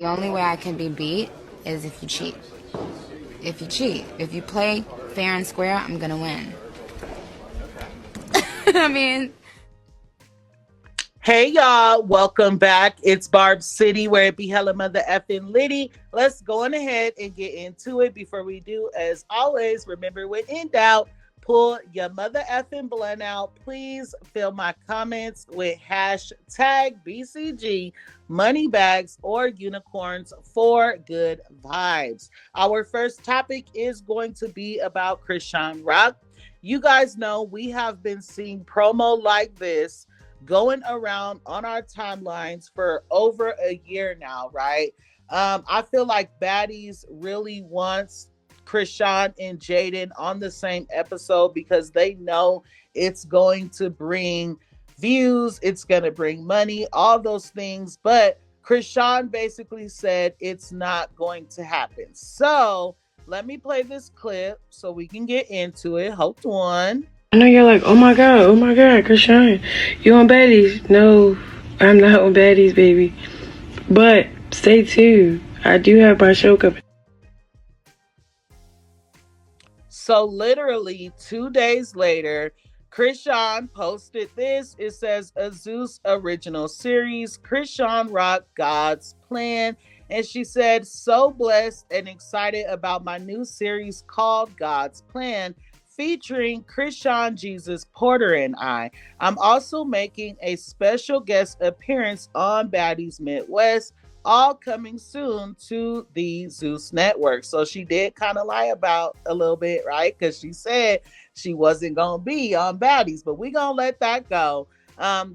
The only way I can be beat is if you cheat. If you cheat. If you play fair and square, I'm gonna win. I mean... Hey y'all, welcome back. It's Barb City, where it be hella mother effing litty. Let's go on ahead and get into it. Before we do, as always, remember when in doubt, pull your mother effing blunt out. Please fill my comments with hashtag BCG, money bags, or unicorns for good vibes. Our first topic is going to be about Chrisean Rock. You guys know we have been seeing promo like this going around on our timelines for over a year now, right? I feel like Baddies really wants Chrisean and Jaden on the same episode because they know it's going to bring views, it's going to bring money, all those things. But Chrisean basically said it's not going to happen. So let me play this clip so we can get into it. Hold on. I know you're like, oh my God, Chrisean, you on baddies? No, I'm not on baddies, baby. But stay tuned. I do have my show coming. So literally 2 days later, Chrisean posted this. It says a Zeus original series, Chrisean Rock, God's Plan. And she said, so blessed and excited about my new series called God's Plan, featuring Chrisean Jesus Porter and I. I'm also making a special guest appearance on Baddies Midwest, all coming soon to the Zeus Network. So she did kind of lie about a little bit, right? Because she said she wasn't going to be on Baddies, but we going to let that go.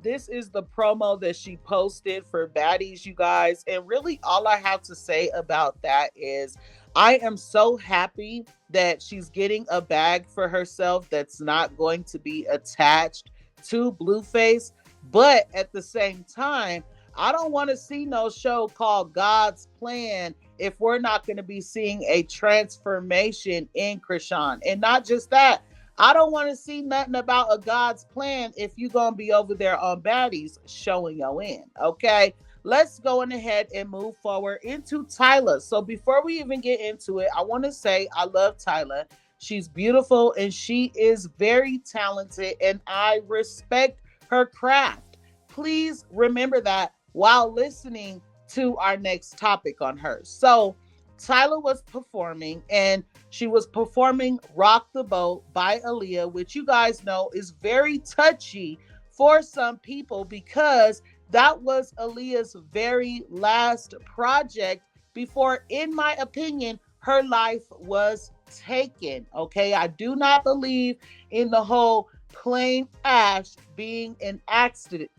This is the promo that she posted for Baddies, you guys. And really all I have to say about that is I am so happy that she's getting a bag for herself that's not going to be attached to Blueface. But at the same time, I don't want to see no show called God's Plan if we're not going to be seeing a transformation in Chrisean. And not just that, I don't want to see nothing about a God's Plan if you're going to be over there on Baddies showing your in, okay? Let's go on ahead and move forward into Tyla. So before we even get into it, I want to say I love Tyla. She's beautiful and she is very talented and I respect her craft. Please remember that while listening to our next topic on her. So Tyla was performing and she was performing Rock the Boat by Aaliyah, which you guys know is very touchy for some people because that was Aaliyah's very last project before, in my opinion, her life was taken. Okay, I do not believe in the whole plain Ash being an accident.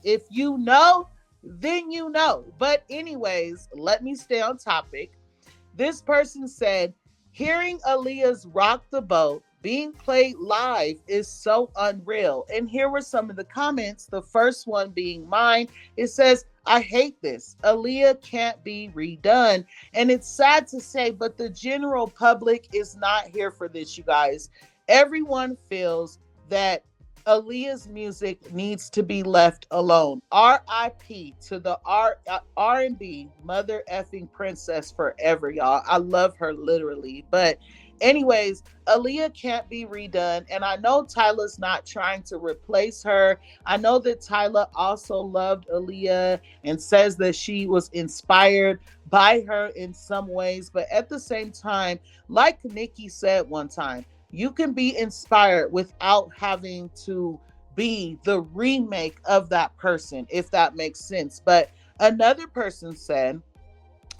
If you know, then you know. But anyways, let me stay on topic. This person said, hearing Aaliyah's Rock the Boat being played live is so unreal. And here were some of the comments. The first one being mine. It says, I hate this. Aaliyah can't be redone. And it's sad to say, but the general public is not here for this, you guys. Everyone feels that Aaliyah's music needs to be left alone. R.I.P. to the R&B mother effing princess forever, y'all. I love her literally. But anyways, Aaliyah can't be redone. And I know Tyla's not trying to replace her. I know that Tyla also loved Aaliyah and says that she was inspired by her in some ways. But at the same time, like Nicki said one time, you can be inspired without having to be the remake of that person, if that makes sense. But another person said,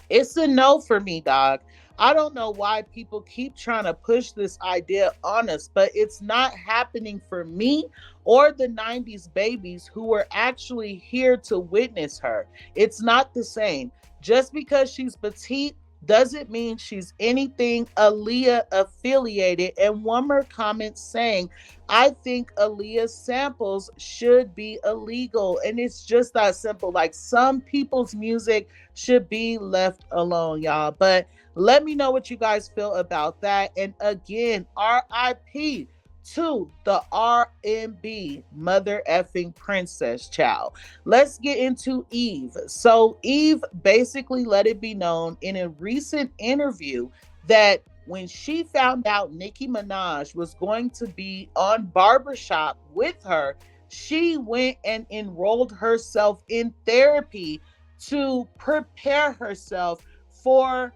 it's a no for me, dog. I don't know why people keep trying to push this idea on us, but it's not happening for me or the 90s babies who were actually here to witness her. It's not the same. Just because she's petite doesn't mean she's anything Aaliyah affiliated. And one more comment saying, I think Aaliyah's samples should be illegal. And it's just that simple. Like, some people's music should be left alone, y'all. But let me know what you guys feel about that. And again, RIP to the R&B mother effing princess child. Let's get into Eve. So Eve basically let it be known in a recent interview that when she found out Nicki Minaj was going to be on Barbershop with her, she went and enrolled herself in therapy to prepare herself for,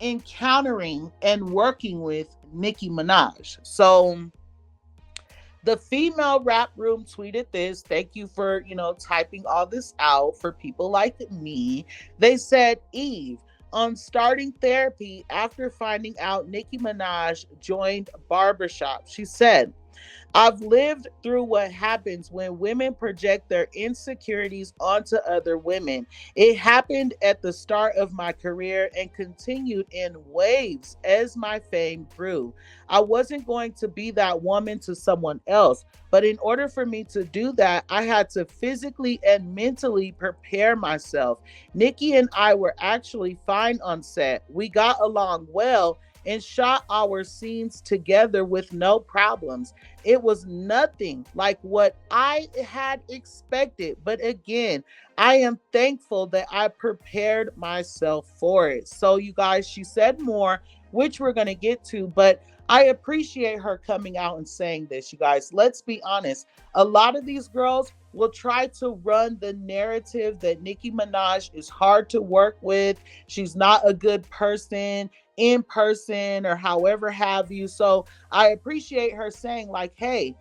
encountering and working with Nicki Minaj. So the female rap room tweeted this. Thank you for, typing all this out for people like me. They said, Eve, on starting therapy after finding out Nicki Minaj joined Barbershop, she said, I've lived through what happens when women project their insecurities onto other women. It happened at the start of my career and continued in waves as my fame grew. I wasn't going to be that woman to someone else, but in order for me to do that, I had to physically and mentally prepare myself. Nicki and I were actually fine on set. We got along well and shot our scenes together with no problems. It was nothing like what I had expected. But again, I am thankful that I prepared myself for it. So you guys, she said more, which we're going to get to, but I appreciate her coming out and saying this, you guys. Let's be honest. A lot of these girls will try to run the narrative that Nicki Minaj is hard to work with. She's not a good person in person or however have you. So I appreciate her saying like, hey,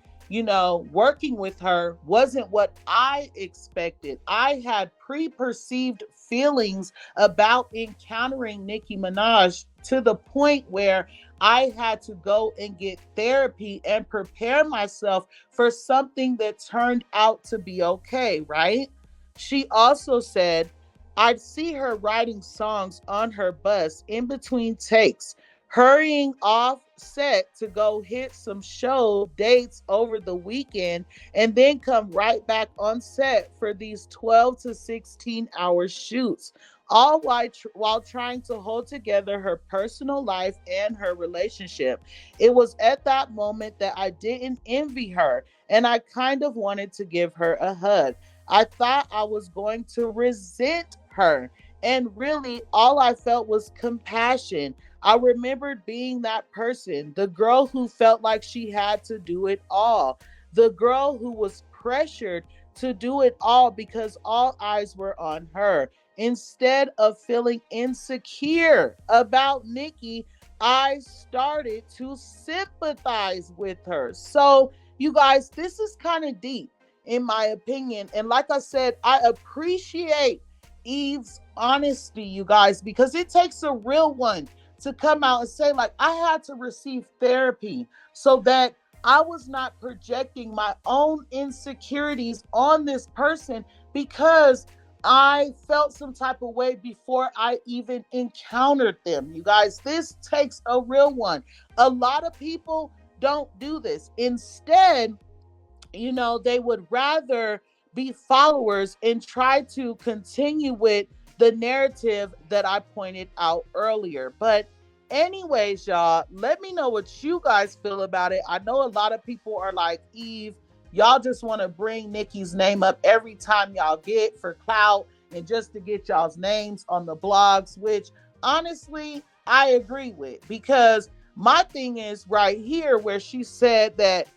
working with her wasn't what I expected. I had pre-perceived feelings about encountering Nicki Minaj to the point where I had to go and get therapy and prepare myself for something that turned out to be okay, right? She also said, I'd see her writing songs on her bus in between takes, hurrying off set to go hit some show dates over the weekend, and then come right back on set for these 12 to 16 hour shoots, all while trying to hold together her personal life and her relationship. It was at that moment that I didn't envy her, and I kind of wanted to give her a hug. I thought I was going to resent her, and really all I felt was compassion. I remembered being that person, the girl who felt like she had to do it all, the girl who was pressured to do it all because all eyes were on her. Instead of feeling insecure about Nicki, I started to sympathize with her. So, you guys, this is kind of deep in my opinion. And like I said, I appreciate Eve's honesty, you guys, because it takes a real one to come out and say, like, I had to receive therapy so that I was not projecting my own insecurities on this person because I felt some type of way before I even encountered them. You guys, this takes a real one. A lot of people don't do this. Instead, they would rather be followers and try to continue with the narrative that I pointed out earlier. But anyways, y'all, let me know what you guys feel about it. I know a lot of people are like, Eve, y'all just want to bring Nicki's name up every time y'all get for clout and just to get y'all's names on the blogs, which honestly, I agree with, because my thing is right here where she said that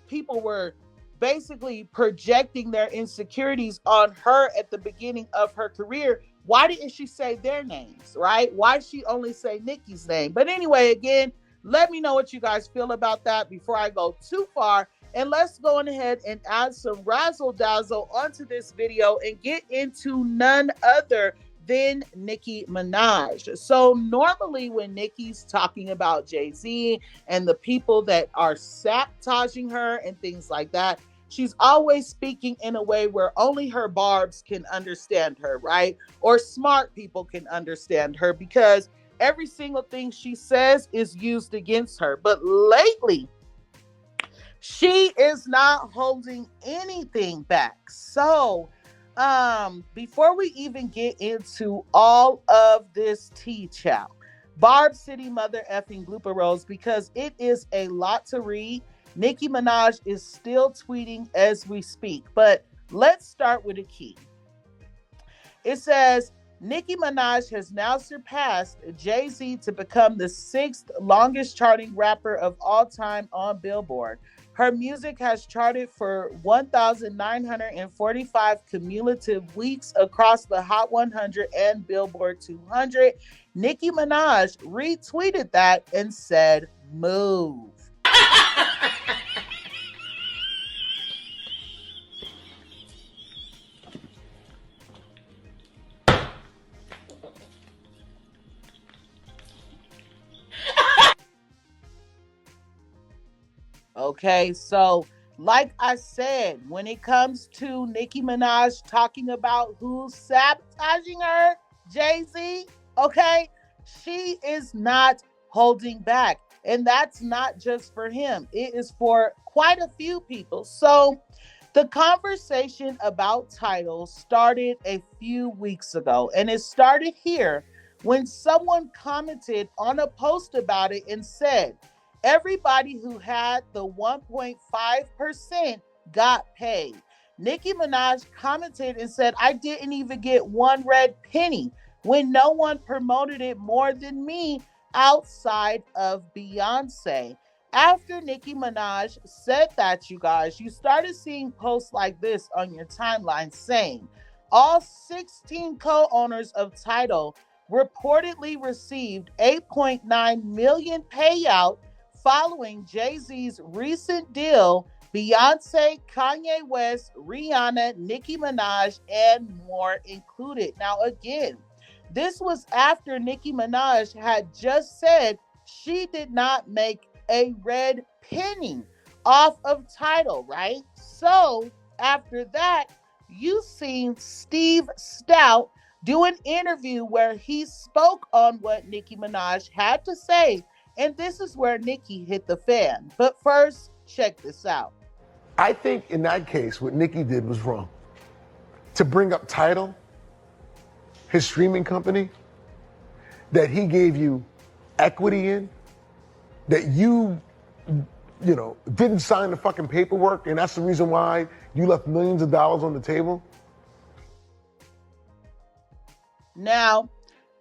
people were basically projecting their insecurities on her at the beginning of her career. Why didn't she say their names, right? Why did she only say Nicki's name? But anyway, again, let me know what you guys feel about that before I go too far. And let's go on ahead and add some razzle dazzle onto this video and get into none other than Nicki Minaj. So normally when Nicki's talking about Jay-Z and the people that are sabotaging her and things like that, she's always speaking in a way where only her barbs can understand her, right? Or smart people can understand her, because every single thing she says is used against her. But lately, she is not holding anything back. So before we even get into all of this tea, child, Barb City mother effing blooper rolls because it is a lot to read. Nicki Minaj is still tweeting as we speak, but let's start with a key. It says Nicki Minaj has now surpassed Jay-Z to become the sixth longest charting rapper of all time on Billboard. Her music has charted for 1,945 cumulative weeks across the Hot 100 and Billboard 200. Nicki Minaj retweeted that and said, "Move." Okay, so like I said, when it comes to Nicki Minaj talking about who's sabotaging her, Jay-Z, okay, she is not holding back. And that's not just for him, it is for quite a few people. So the conversation about titles started a few weeks ago, and it started here when someone commented on a post about it and said, everybody who had the 1.5% got paid. Nicki Minaj commented and said, I didn't even get one red penny when no one promoted it more than me outside of Beyonce. After Nicki Minaj said that, you guys, you started seeing posts like this on your timeline saying, all 16 co-owners of Tidal reportedly received 8.9 million payout following Jay-Z's recent deal. Beyonce, Kanye West, Rihanna, Nicki Minaj, and more included. Now, again, this was after Nicki Minaj had just said she did not make a red penny off of Tidal, right? So, after that, you seen Steve Stout do an interview where he spoke on what Nicki Minaj had to say, and this is where Nicki hit the fan. But first, check this out. I think in that case, what Nicki did was wrong. To bring up Tidal, his streaming company, that he gave you equity in, that you didn't sign the fucking paperwork, and that's the reason why you left millions of dollars on the table. Now,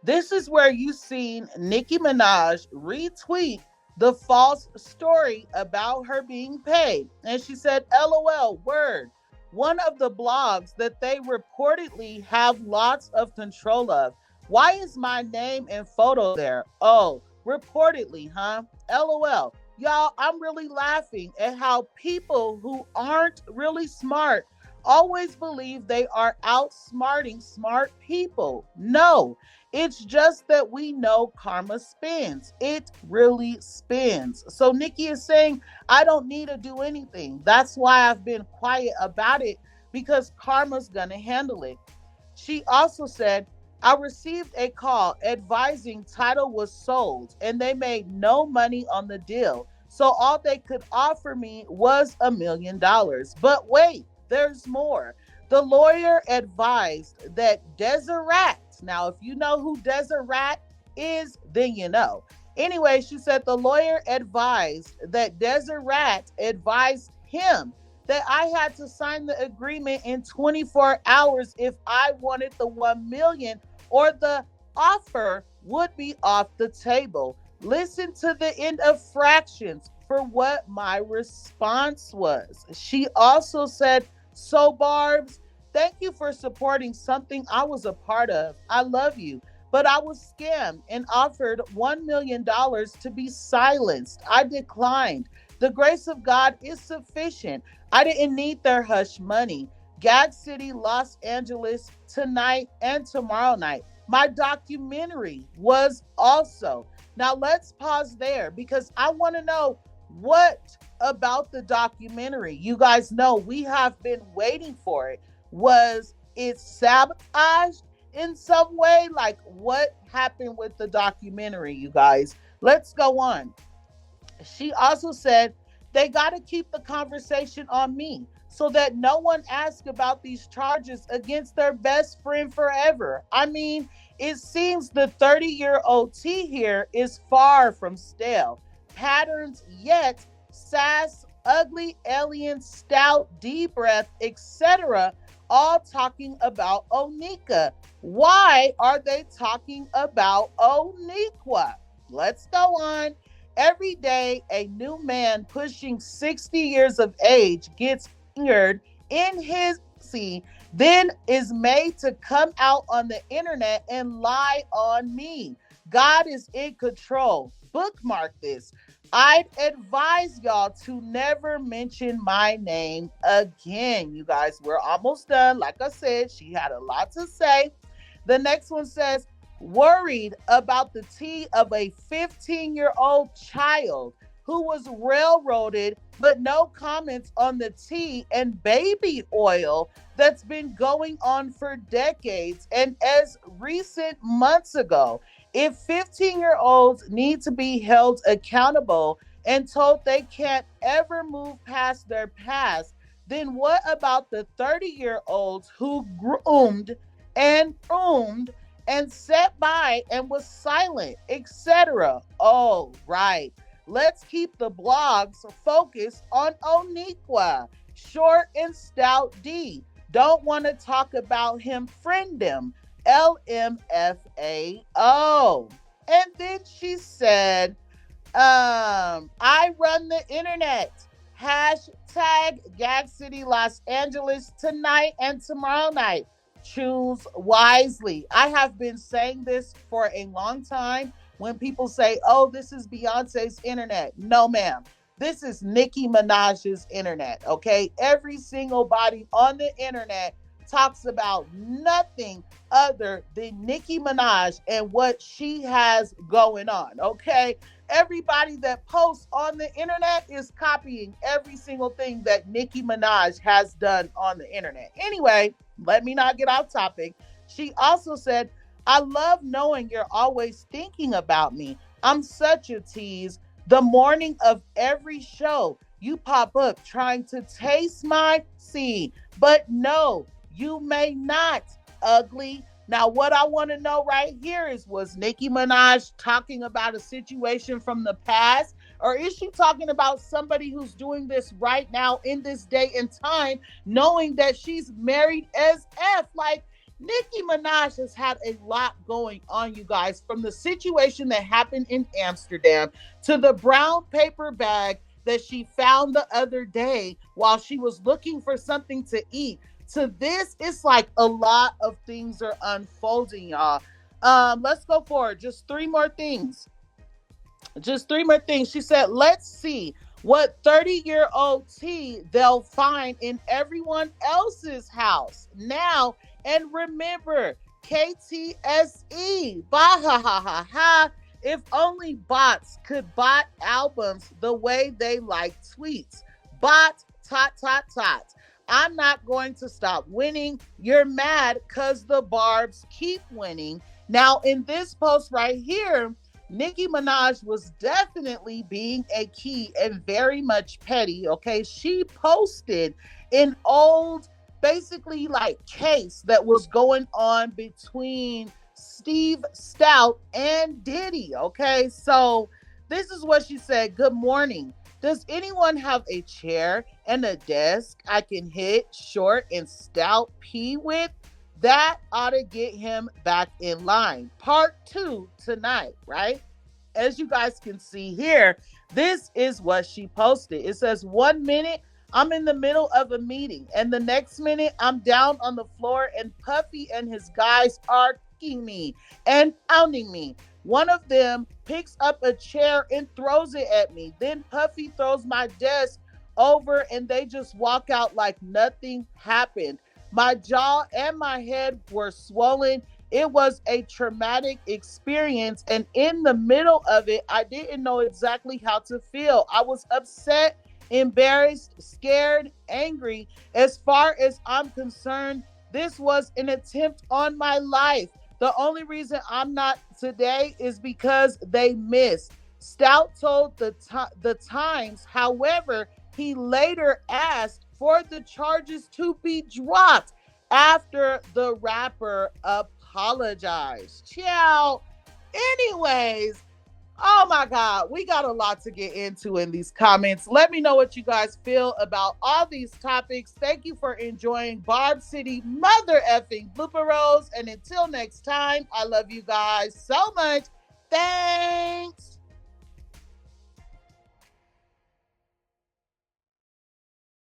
this is where you seen Nicki Minaj retweet the false story about her being paid. And she said, LOL, word. One of the blogs that they reportedly have lots of control of. Why is my name and photo there? Oh, reportedly, huh? LOL. Y'all, I'm really laughing at how people who aren't really smart always believe they are outsmarting smart people. No, it's just that we know karma spins. It really spins. So Nicki is saying, I don't need to do anything. That's why I've been quiet about it, because karma's gonna handle it. She also said, I received a call advising Tidal was sold and they made no money on the deal. So all they could offer me was $1 million. But wait, there's more. The lawyer advised that Deseret, now if you know who Deseret is, then you know. Anyway, she said the lawyer advised that Deseret advised him that I had to sign the agreement in 24 hours if I wanted the 1 million, or the offer would be off the table. Listen to the end of fractions for what my response was. She also said, so Barbs, thank you for supporting something I was a part of. I love you. But I was scammed and offered $1 million to be silenced. I declined. The grace of God is sufficient. I didn't need their hush money. Gag City, Los Angeles, tonight and tomorrow night. My documentary was also. Now let's pause there because I want to know, what about the documentary? You guys know we have been waiting for it. Was it sabotaged in some way? Like, what happened with the documentary, you guys? Let's go on. She also said they got to keep the conversation on me so that no one asks about these charges against their best friend forever. I mean, It seems the 30-year-old T here is far from stale. Patterns yet, sass, ugly, alien, stout, deep breath, etc., all talking about Onika. Why are they talking about Onikwa? Let's go on. Every day, a new man pushing 60 years of age gets fingered in his pussy, then is made to come out on the internet and lie on me. God is in control. Bookmark this. I'd advise y'all to never mention my name again. You guys, we're almost done. Like I said, she had a lot to say. The next one says, worried about the tea of a 15-year-old child who was railroaded, but no comments on the tea and baby oil that's been going on for decades and as recent months ago. If 15-year-olds need to be held accountable and told they can't ever move past their past, then what about the 30-year-olds who groomed and sat by and was silent, etc.? Oh, right. Let's keep the blogs focused on Onikwa, short and stout D. Don't want to talk about him, friend him. LMFAO. And then she said, I run the internet. Hashtag Gag City Los Angeles tonight and tomorrow night. Choose wisely. I have been saying this for a long time. When people say, oh, this is Beyonce's internet. No, ma'am. This is Nicki Minaj's internet, okay? Every single body on the internet talks about nothing other than Nicki Minaj and what she has going on, okay? Everybody that posts on the internet is copying every single thing that Nicki Minaj has done on the internet. Anyway, let me not get off topic. She also said, I love knowing you're always thinking about me. I'm such a tease. The morning of every show, you pop up trying to taste my seed. But no, you may not, ugly. Now, what I want to know right here is, was Nicki Minaj talking about a situation from the past? Or is she talking about somebody who's doing this right now in this day and time, knowing that she's married as F? Like, Nicki Minaj has had a lot going on, you guys, from the situation that happened in Amsterdam to the brown paper bag that she found the other day while she was looking for something to eat. To this, it's like a lot of things are unfolding, y'all. Let's go forward. Just three more things. She said, let's see what 30-year-old T they'll find in everyone else's house now. And remember, KTSE, bah ha ha ha ha. If only bots could bot albums the way they like tweets. Bot, tot, tot, tot. I'm not going to stop winning. You're mad because the Barbs keep winning. Now, in this post right here, Nicki Minaj was definitely being a key and very much petty, okay? She posted an old, basically like case that was going on between Steve Stout and Diddy, okay? So this is what she said. Good morning. Does anyone have a chair and a desk I can hit short and stout P with? That ought to get him back in line. Part 2 tonight, right? As you guys can see here, this is what she posted. It says, 1 minute, I'm in the middle of a meeting, and the next minute, I'm down on the floor, and Puffy and his guys are kicking me and pounding me. One of them picks up a chair and throws it at me. Then Puffy throws my desk over, and they just walk out like nothing happened. My jaw and my head were swollen. It was a traumatic experience, and in the middle of it, I didn't know exactly how to feel. I was upset, embarrassed, scared, angry. As far as I'm concerned, this was an attempt on my life. The only reason I'm not today is because they missed. Stout told the Times, however, he later asked for the charges to be dropped after the rapper apologized. apologize. Ciao. Anyways, oh my God, we got a lot to get into in these comments. Let me know what you guys feel about all these topics. Thank you for enjoying Barb City mother effing blooper rolls. And until next time, I love you guys so much. Thanks.